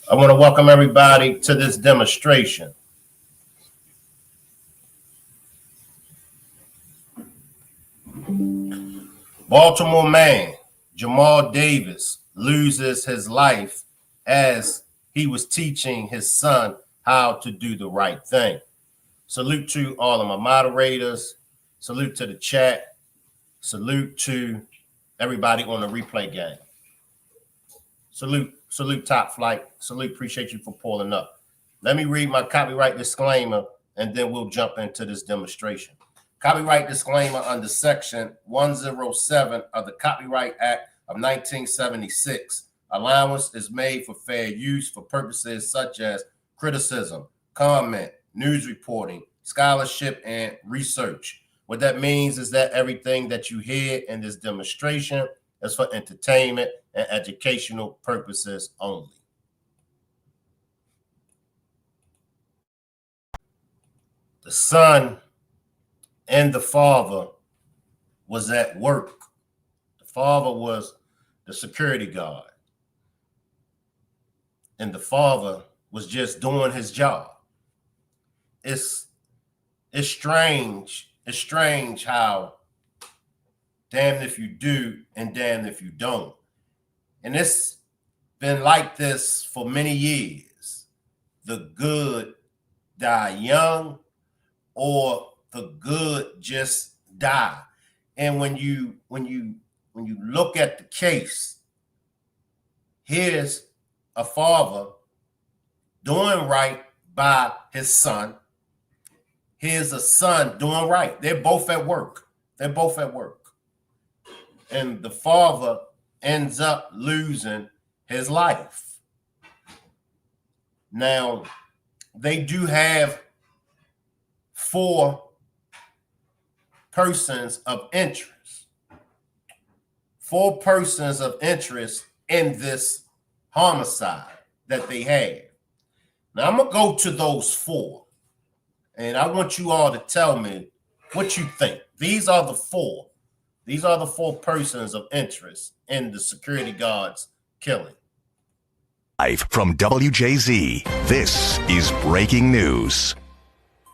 I want to welcome everybody to this demonstration. Baltimore man Jamal Davis loses his life as he was teaching his son how to do the right thing. Salute to all of my moderators. Salute to the chat. Salute to everybody on the replay game. Salute Top Flight. Salute, appreciate you for pulling up. Let me read my copyright disclaimer, and then we'll jump into this demonstration. Copyright disclaimer under Section 107 of the Copyright Act of 1976. Allowance is made for fair use for purposes such as criticism, comment, news reporting, scholarship, and research. What that means is that everything that you hear in this demonstration is for entertainment and educational purposes only. The son and the father was at work. The father was the security guard, and the father was just doing his job. It's strange. It's strange how damned if you do and damned if you don't. And it's been like this for many years. The good die young, or the good just die. And when you look at the case, here's a father doing right by his son. Here's a son doing right. They're both at work. They're both at work. And the father ends up losing his life. Now, they do have 4 persons of interest. 4 persons of interest in this homicide that they have. Now, I'm going to go to those 4. And I want you all to tell me what you think. These are the 4. These are the 4 persons of interest in the security guard's killing. Live from WJZ, this is breaking news.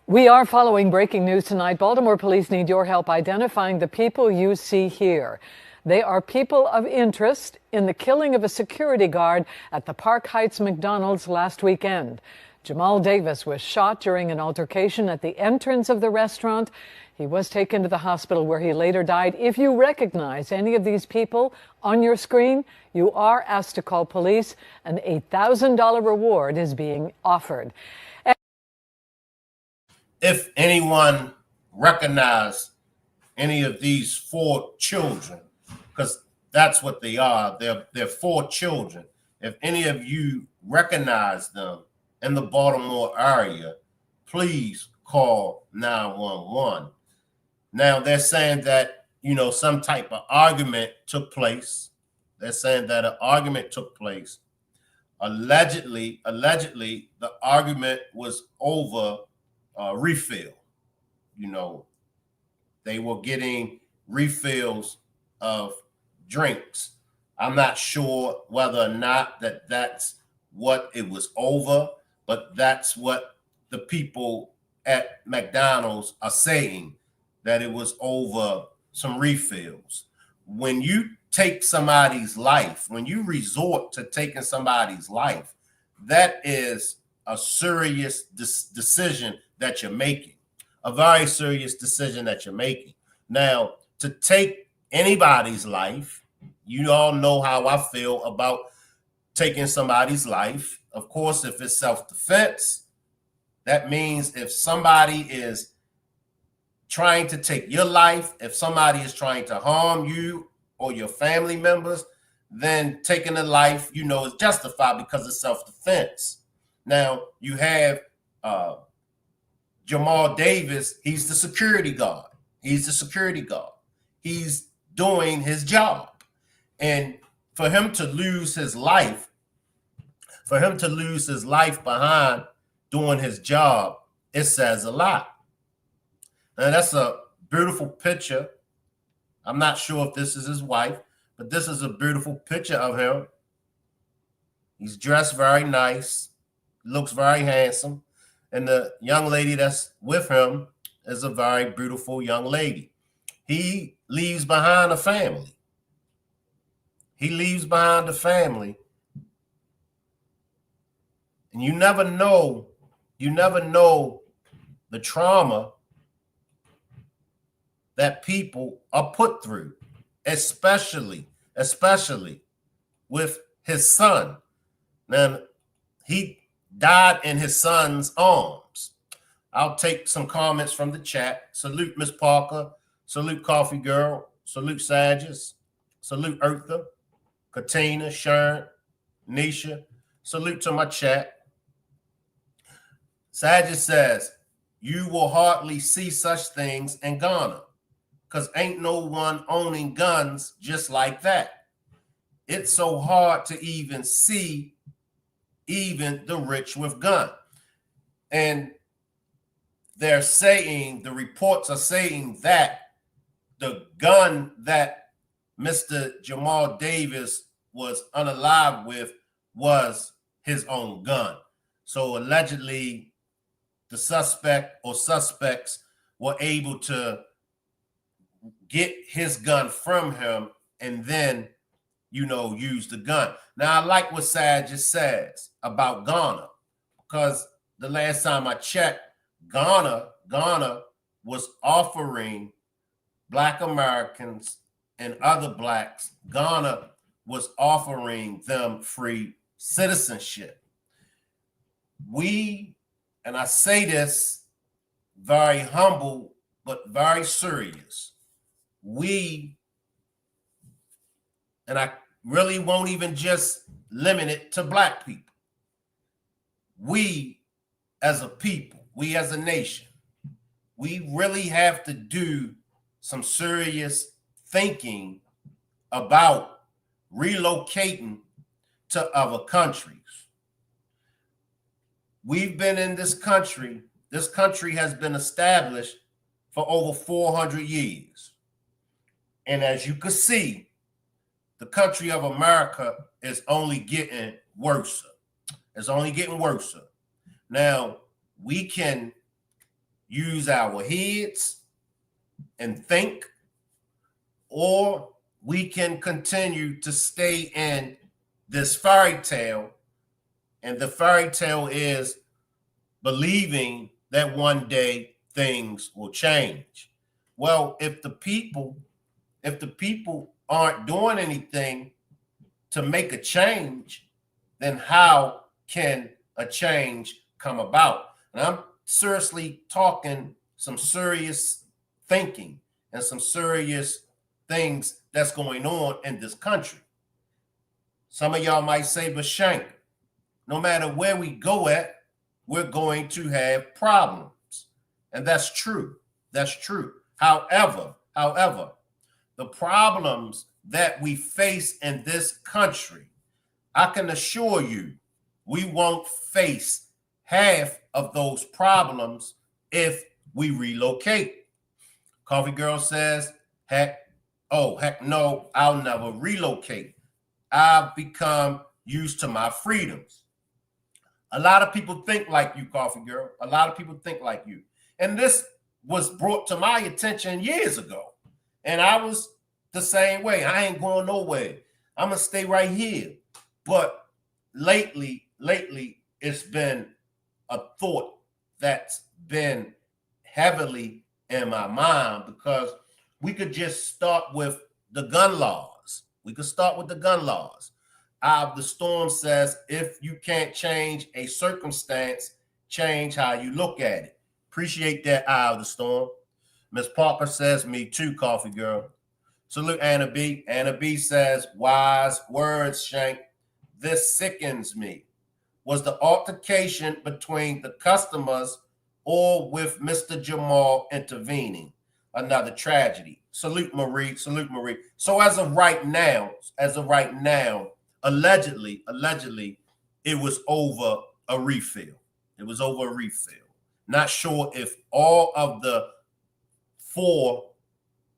We are following breaking news tonight. Baltimore police need your help identifying the people you see here. They are people of interest in the killing of a security guard at the Park Heights McDonald's last weekend. Jamal Davis was shot during an altercation at the entrance of the restaurant. He was taken to the hospital where he later died. If you recognize any of these people on your screen, you are asked to call police. An $8,000 reward is being offered. If anyone recognize any of these 4 children, because that's what they are, they're 4 children. If any of you recognize them in the Baltimore area, please call 911. Now, they're saying that, some type of argument took place. They're saying that an argument took place. Allegedly, the argument was over refill. They were getting refills of drinks. I'm not sure whether or not that's what it was over, but that's what the people at McDonald's are saying, that it was over some refills. When you take somebody's life, when you resort to taking somebody's life, that is a serious decision that you're making. a very serious decision that you're making. Now, to take anybody's life, you all know how I feel about taking somebody's life. Of course, if it's self-defense, that means if somebody is trying to take your life, if somebody is trying to harm you or your family members, then taking a life, you know, is justified because it's self-defense. Now, you have Jamal Davis. He's the security guard. He's the security guard. He's doing his job. And for him to lose his life, behind doing his job, it says a lot. And that's a beautiful picture. I'm not sure if this is his wife, but this is a beautiful picture of him. He's dressed very nice, looks very handsome. And the young lady that's with him is a very beautiful young lady. He leaves behind a family. He leaves behind a family. And you never know the trauma that people are put through, especially with his son. Now, he died in his son's arms. I'll take some comments from the chat. Salute Miss Parker. Salute Coffee Girl. Salute Sages. Salute Eartha, Katina, Sharon, Nisha. Salute to my chat. Sages says, you will hardly see such things in Ghana because ain't no one owning guns just like that. It's so hard to even see even the rich with guns. And they're saying, the reports are saying that the gun that Mr. Jamal Davis was unalive with was his own gun. So allegedly, the suspect or suspects were able to get his gun from him and then, you know, use the gun. Now, I like what Sad just says about Ghana, because the last time I checked, Ghana was offering Black Americans and other Blacks, Ghana was offering them free citizenship. And I say this very humble, but very serious. And I really won't even just limit it to Black people. We as a people, we as a nation, we really have to do some serious thinking about relocating to other countries. We've been in this country has been established for over 400 years. And as you can see, the country of America is only getting worse. It's only getting worse. Now, we can use our heads and think, or we can continue to stay in this fairy tale. And the fairy tale is believing that one day things will change. Well, if the people aren't doing anything to make a change, then how can a change come about? And I'm seriously talking some serious thinking and some serious things that's going on in this country. Some of y'all might say, but Shank, no matter where we go at, we're going to have problems. And that's true. That's true. However, the problems that we face in this country, I can assure you, we won't face half of those problems if we relocate. Coffee Girl says, heck no, I'll never relocate. I've become used to my freedoms. A lot of people think like you, Coffee Girl. A lot of people think like you. And this was brought to my attention years ago. And I was the same way. I ain't going nowhere. I'm going to stay right here. But lately, it's been a thought that's been heavily in my mind, because we could just start with the gun laws. We could start with the gun laws. Eye of the Storm says, if you can't change a circumstance, change how you look at it. Appreciate that, Eye of the Storm. Miss Parker says, me too, Coffee Girl. Salute Anna B. Anna B says, wise words, Shank. This sickens me. Was the altercation between the customers or with Mr. Jamal intervening? Another tragedy. Salute Marie. Salute Marie. So as of right now, allegedly, it was over a refill. It was over a refill. Not sure if all of the 4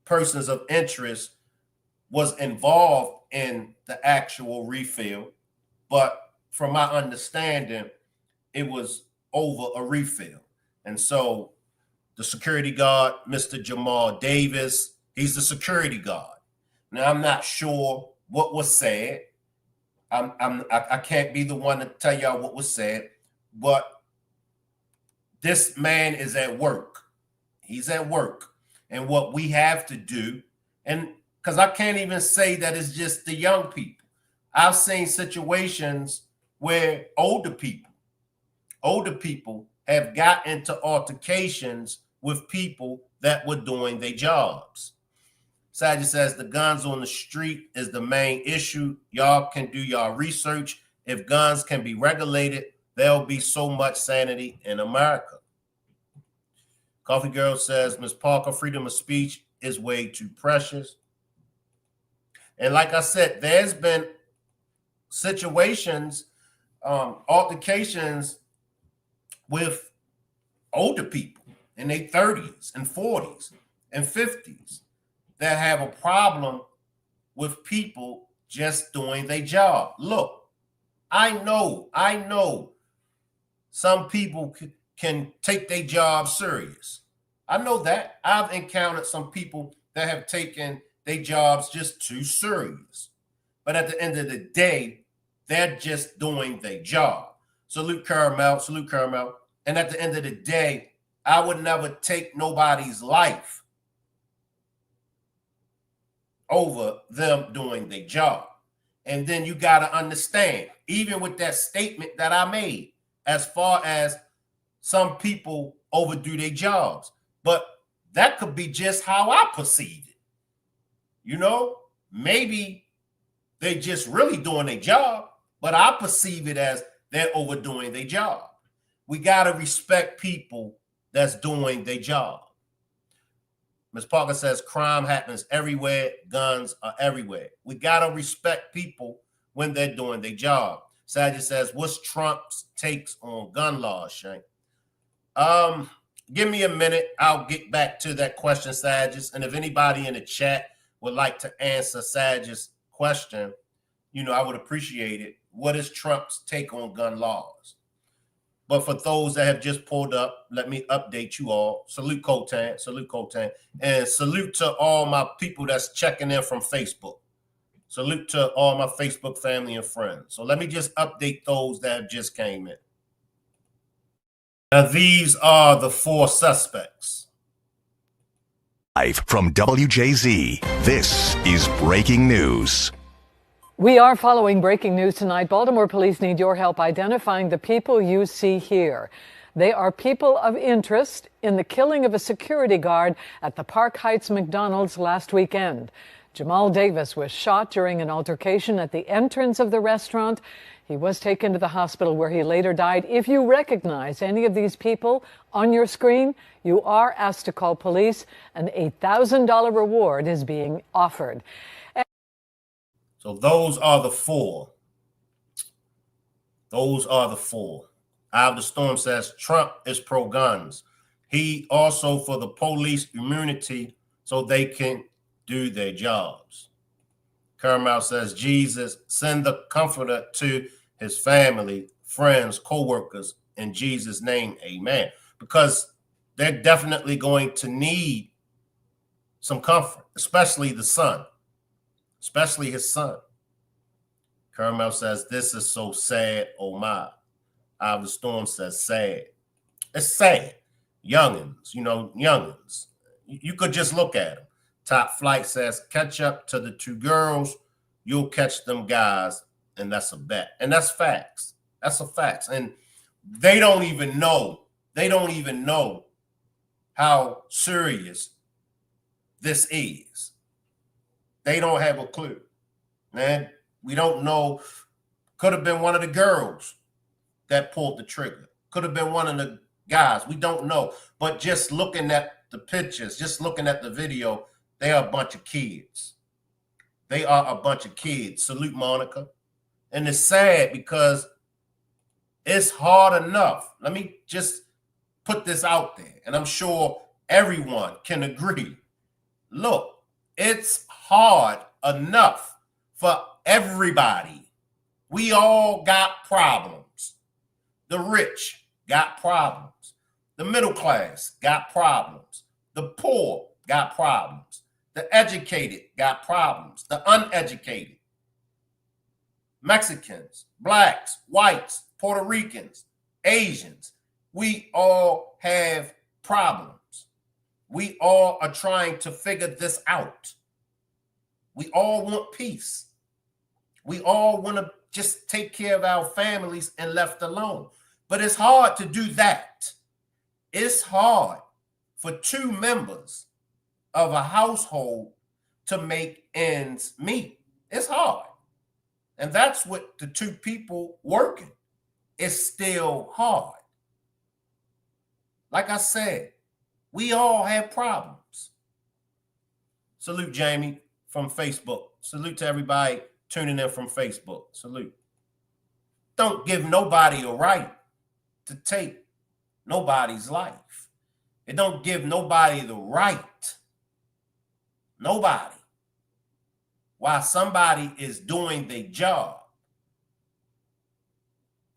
persons of interest was involved in the actual refill, but from my understanding, it was over a refill. And so the security guard, Mr. Jamal Davis, he's the security guard. Now, I'm not sure what was said. I can't be the one to tell y'all what was said, but this man is at work. He's at work. And what we have to do, and because I can't even say that it's just the young people. I've seen situations where older people have got into altercations with people that were doing their jobs. Sadie says the guns on the street is the main issue. Y'all can do y'all research. If guns can be regulated, there'll be so much sanity in America. Coffee Girl says, Ms. Parker, freedom of speech is way too precious. And like I said, there's been situations, altercations with older people in their 30s and 40s and 50s that have a problem with people just doing their job. Look, I know some people can take their job serious. I know that. I've encountered some people that have taken their jobs just too serious. But at the end of the day, they're just doing their job. Salute Caramel. And at the end of the day, I would never take nobody's life over them doing their job. And then you got to understand, even with that statement that I made, as far as some people overdo their jobs, but that could be just how I perceive it. You know, maybe they just really doing their job, but I perceive it as they're overdoing their job. We got to respect people that's doing their job. Ms. Parker says crime happens everywhere. Guns are everywhere. We got to respect people when they're doing their job. Sadie says, what's Trump's takes on gun laws, Shank? Give me a minute. I'll get back to that question, Sadges. And if anybody in the chat would like to answer Sadges' question, you know, I would appreciate it. What is Trump's take on gun laws? But for those that have just pulled up, let me update you all. Salute Cotan, and salute to all my people that's checking in from Facebook. Salute to all my Facebook family and friends. So let me just update those that just came in. Now, these are the 4 suspects. Live from WJZ, this is breaking news. We are following breaking news tonight. Baltimore police need your help identifying the people you see here. They are people of interest in the killing of a security guard at the Park Heights McDonald's last weekend. Jamal Davis was shot during an altercation at the entrance of the restaurant. He was taken to the hospital where he later died. If you recognize any of these people on your screen, you are asked to call police. An $8,000 reward is being offered. So those are the 4. Those are the 4. Eye of the Storm says Trump is pro-guns. He also for the police immunity so they can do their jobs. Caramel says, Jesus, send the comforter to his family, friends, co-workers, in Jesus' name, amen. Because they're definitely going to need some comfort, especially the son, especially his son. Caramel says, this is so sad, oh my. Eye of the Storm says, sad. It's sad. youngins, youngins. You could just look at them. Top Flight says, catch up to the two girls, you'll catch them guys, and that's a bet. And that's facts. That's a fact. And they don't even know. They don't even know how serious this is. They don't have a clue. Man, we don't know. Could have been one of the girls that pulled the trigger. Could have been one of the guys. We don't know. But just looking at the pictures, just looking at the video, they are a bunch of kids. They are a bunch of kids. Salute, Monica. And it's sad because it's hard enough. Let me just put this out there, and I'm sure everyone can agree. Look, it's hard enough for everybody. We all got problems. The rich got problems. The middle class got problems. The poor got problems. The educated got problems. The uneducated. Mexicans, blacks, whites, Puerto Ricans, Asians. We all have problems. We all are trying to figure this out. We all want peace. We all want to just take care of our families and left alone. But it's hard to do that. It's hard for two members of a household to make ends meet. It's hard. And that's what the two people working. It's still hard. Like I said, we all have problems. Salute, Jamie, from Facebook. Salute to everybody tuning in from Facebook. Salute. Don't give nobody a right to take nobody's life. It don't give nobody the right. Nobody. While somebody is doing their job.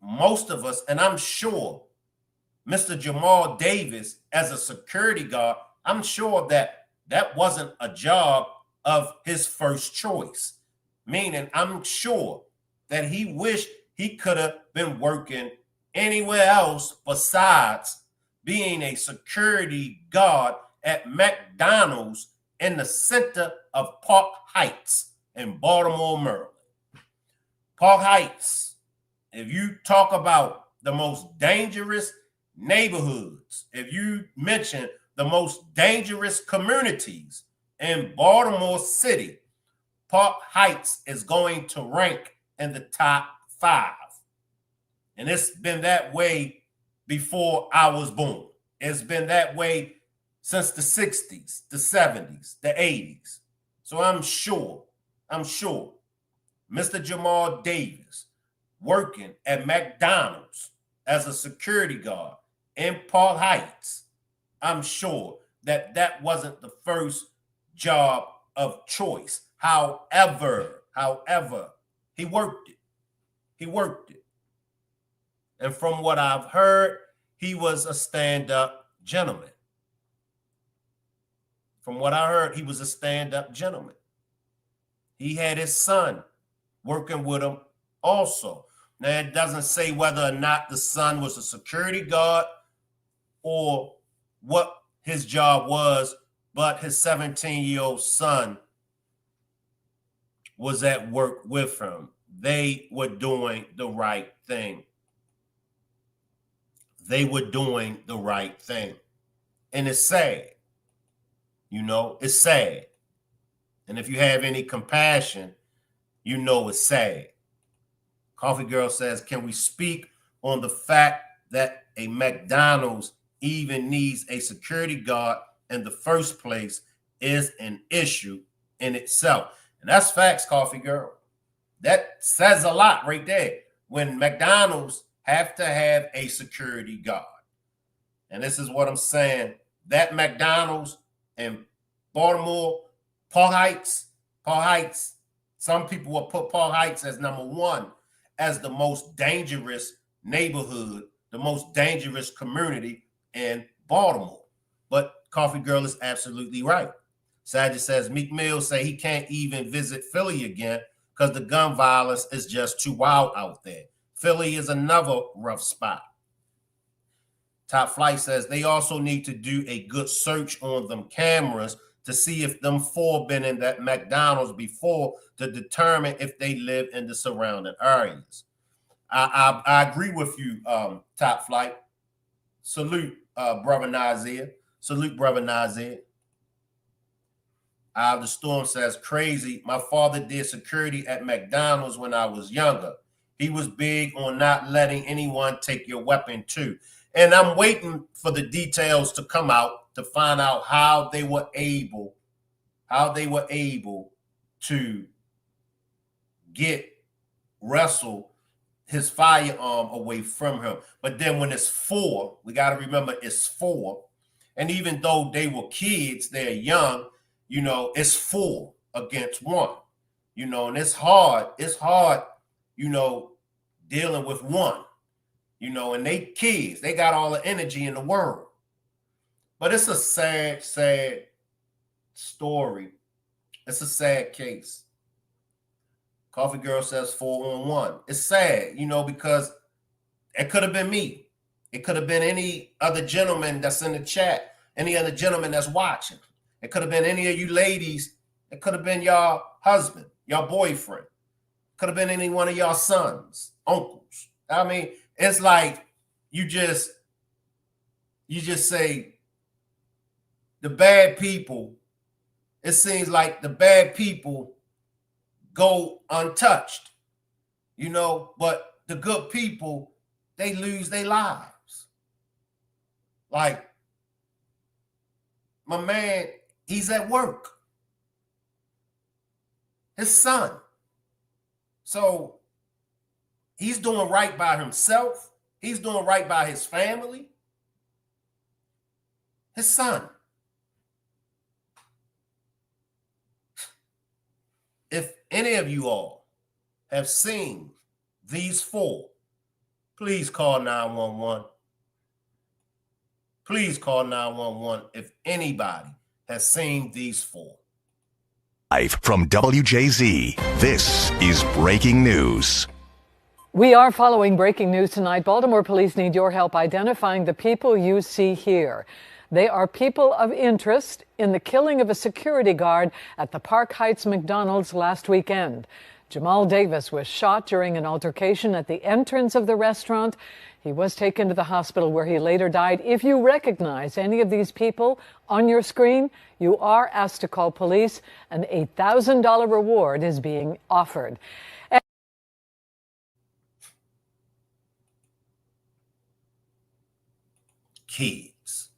Most of us, and I'm sure Mr. Jamal Davis as a security guard, I'm sure that wasn't a job of his first choice. Meaning, I'm sure that he wished he could have been working anywhere else besides being a security guard at McDonald's in the center of Park Heights in Baltimore, Maryland. Park Heights, if you talk about the most dangerous neighborhoods, if you mention the most dangerous communities in Baltimore City, Park Heights is going to rank in the top 5. And it's been that way before I was born. It's been that way since the 60s, the 70s, the 80s. So I'm sure Mr. Jamal Davis working at McDonald's as a security guard in Park Heights, I'm sure that wasn't the first job of choice. However, he worked it. He worked it. And from what I've heard, he was a stand-up gentleman. From what I heard, he was a stand-up gentleman. He had his son working with him also. Now, it doesn't say whether or not the son was a security guard or what his job was, but his 17-year-old son was at work with him. They were doing the right thing. They were doing the right thing. And it's sad. It's sad. And if you have any compassion, it's sad. Coffee Girl says, can we speak on the fact that a McDonald's even needs a security guard in the first place is an issue in itself? And that's facts, Coffee Girl. That says a lot right there. When McDonald's have to have a security guard. And this is what I'm saying. That McDonald's in Baltimore, Park Heights, some people will put Park Heights as number 1 as the most dangerous neighborhood, the most dangerous community in Baltimore. But Coffee Girl is absolutely right. Sadie says, Meek Mill say he can't even visit Philly again because the gun violence is just too wild out there. Philly is another rough spot. Top Flight says they also need to do a good search on them cameras to see if them four been in that McDonald's before to determine if they live in the surrounding areas. I agree with you, Top Flight. Salute, brother Nazir. Salute, brother Nazir. The Storm says, crazy. My father did security at McDonald's when I was younger. He was big on not letting anyone take your weapon too. And I'm waiting for the details to come out to find out how they were able to wrestle his firearm away from him. But then when it's four, we got to remember it's four. And even though they were kids, they're young, you know, it's four against one, you know, and it's hard, you know, dealing with one, you know, and they kids, they got all the energy in the world. But it's a sad, sad story. It's a sad case. Coffee Girl says 4-on-1. It's sad, you know, because it could have been me. It could have been any other gentleman that's in the chat, any other gentleman that's watching. It could have been any of you ladies. It could have been your husband, your boyfriend. It could have been any one of your sons, uncles. I mean, it's like you just say the bad people. It seems like the bad people go untouched, you know, but the good people, they lose their lives. Like my man, he's at work. His son. So he's doing right by himself. He's doing right by his family. His son. If any of you all have seen these four, please call 911. Please call 911 if anybody has seen these four. Live from WJZ, this is breaking news. We are following breaking news tonight. Baltimore police need your help identifying the people you see here. They are people of interest in the killing of a security guard at the Park Heights McDonald's last weekend. Jamal Davis was shot during an altercation at the entrance of the restaurant. He was taken to the hospital where he later died. If you recognize any of these people on your screen, you are asked to call police. An $8,000 reward is being offered. Kids.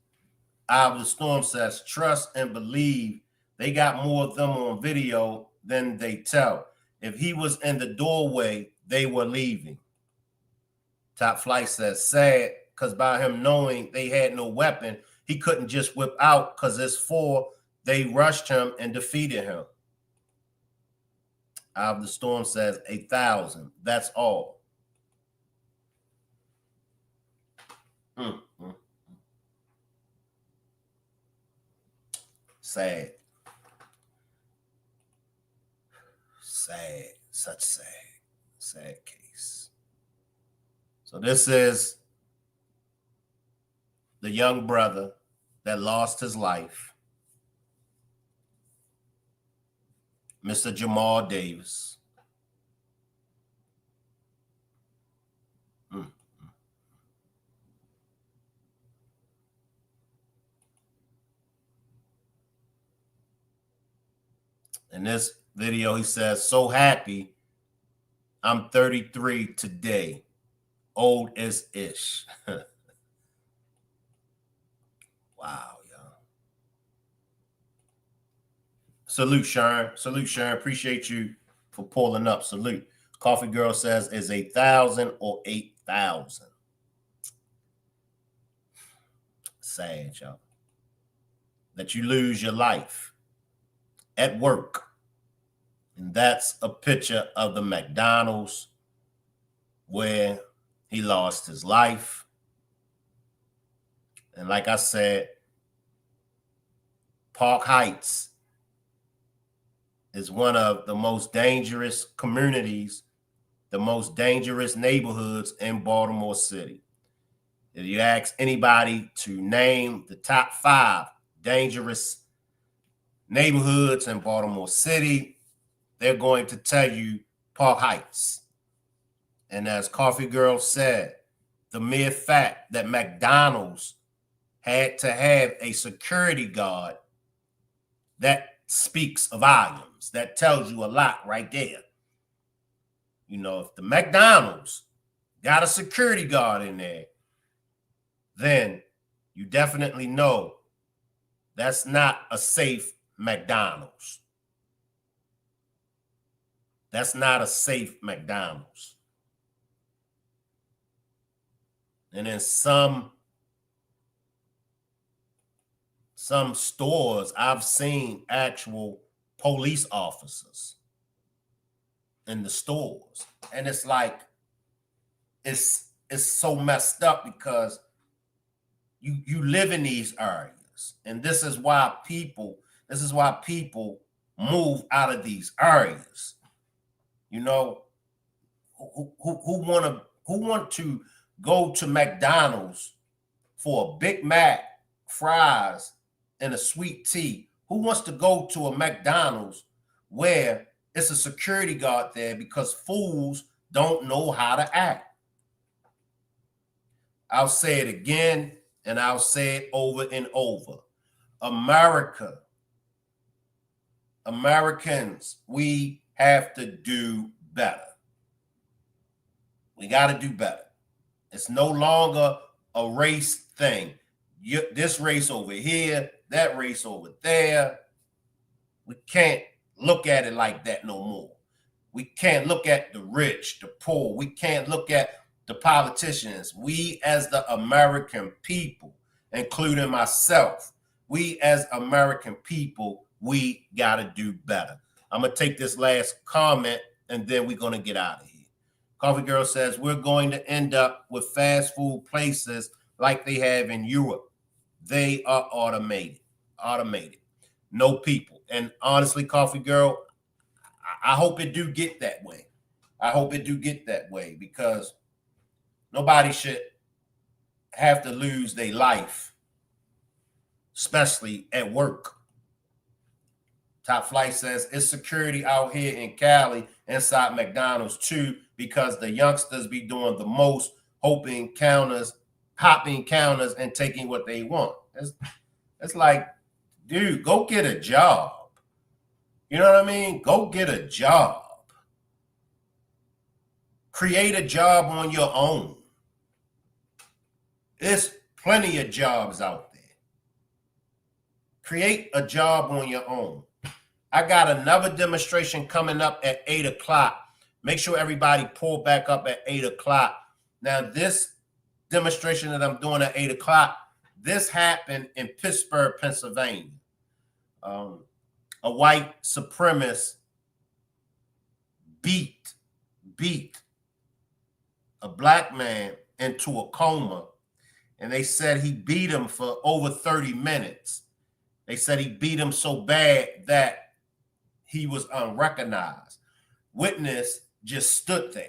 The Storm says, trust and believe. They got more of them on video than they tell. If he was in the doorway, they were leaving. Top Flight says, sad, because by him knowing they had no weapon, he couldn't just whip out because it's four. They rushed him and defeated him. The Storm says, 8,000. That's all. Sad. Sad. Such sad case. So this is the young brother that lost his life, Mr. Jamal Davis. In this video, he says, so happy. I'm 33 today. Old as ish. Wow, y'all. Salute, Sharon. Salute, Sharon. Appreciate you for pulling up. Salute. Coffee Girl says, is 8,000 or 8,000? Sad, y'all. That you lose your life at work. And that's a picture of the McDonald's where he lost his life. And like I said, Park Heights is one of the most dangerous communities, the most dangerous neighborhoods in Baltimore City. If you ask anybody to name the top 5 dangerous neighborhoods in Baltimore City, they're going to tell you Park Heights. And as Coffee Girl said, the mere fact that McDonald's had to have a security guard, that speaks volumes. That tells you a lot right there. You know, if the McDonald's got a security guard in there, then you definitely know that's not a safe McDonald's. That's not a safe McDonald's. And in some stores, I've seen actual police officers in the stores. And it's like, it's so messed up because you live in these areas. And this is why people move out of these areas. You know, who want to go to McDonald's for a Big Mac, fries, and a sweet tea? Who wants to go to a McDonald's where it's a security guard there because fools don't know how to act? I'll say it again, and I'll say it over and over. Americans, we have to do better. We got to do better. It's no longer a race thing. This race over here, that race over there. We can't look at it like that no more. We can't look at the rich, the poor. We can't look at the politicians. We as the American people, including myself, we as American people, we got to do better. I'm going to take this last comment and then we're going to get out of here. Coffee Girl says, we're going to end up with fast food places like they have in Europe. They are automated. No people. And honestly, Coffee Girl, I hope it do get that way. I hope it do get that way because nobody should have to lose their life, especially at work. Top Flight says, it's security out here in Cali inside McDonald's too, because the youngsters be doing the most, hopping counters, and taking what they want. It's like, dude, go get a job. You know what I mean? Go get a job. Create a job on your own. There's plenty of jobs out there. Create a job on your own. I got another demonstration coming up at 8 o'clock. Make sure everybody pull back up at 8 o'clock. Now, this demonstration that I'm doing at 8 o'clock, this happened in Pittsburgh, Pennsylvania. A white supremacist beat a black man into a coma, and they said he beat him for over 30 minutes. They said he beat him so bad that he was unrecognized. Witness just stood there.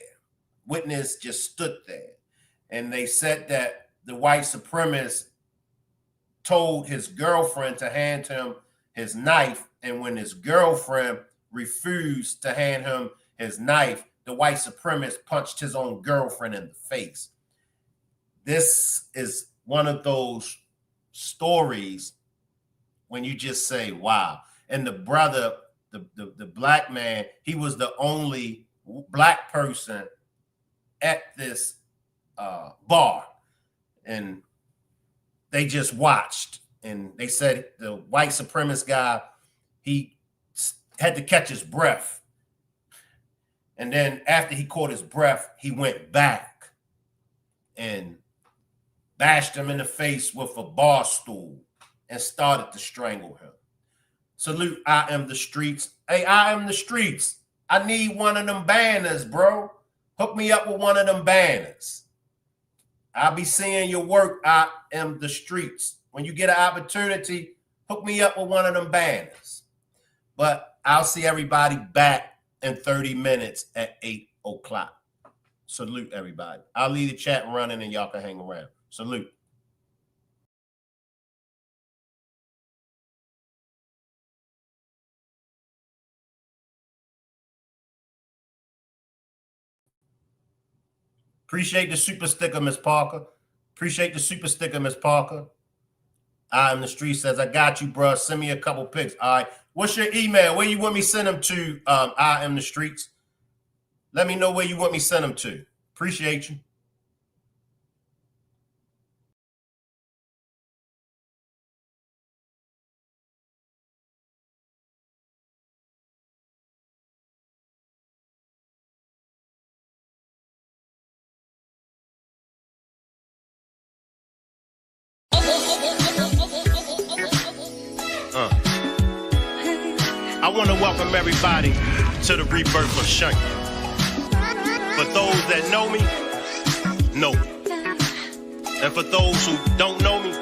And they said that the white supremacist told his girlfriend to hand him his knife. And when his girlfriend refused to hand him his knife, the white supremacist punched his own girlfriend in the face. This is one of those stories when you just say, wow. And the brother, the black man, he was the only black person at this bar. And they just watched. And they said the white supremacist guy, he had to catch his breath. And then after he caught his breath, he went back and bashed him in the face with a bar stool and started to strangle him. Salute, I am the streets. Hey, I am the streets. I need one of them banners, bro. Hook me up with one of them banners. I'll be seeing your work. I am the streets. When you get an opportunity, hook me up with one of them banners. But I'll see everybody back in 30 minutes at 8 o'clock. Salute, everybody. I'll leave the chat running and y'all can hang around. Salute. Appreciate the super sticker, Miss Parker. Appreciate the super sticker, Miss Parker. I am the street says, I got you, bro. Send me a couple pics. All right. What's your email? Where you want me send them to? I am the streets. Let me know where you want me send them to. Appreciate you. I want to welcome everybody to the rebirth of Shank. For those that know me, know me. And for those who don't know me,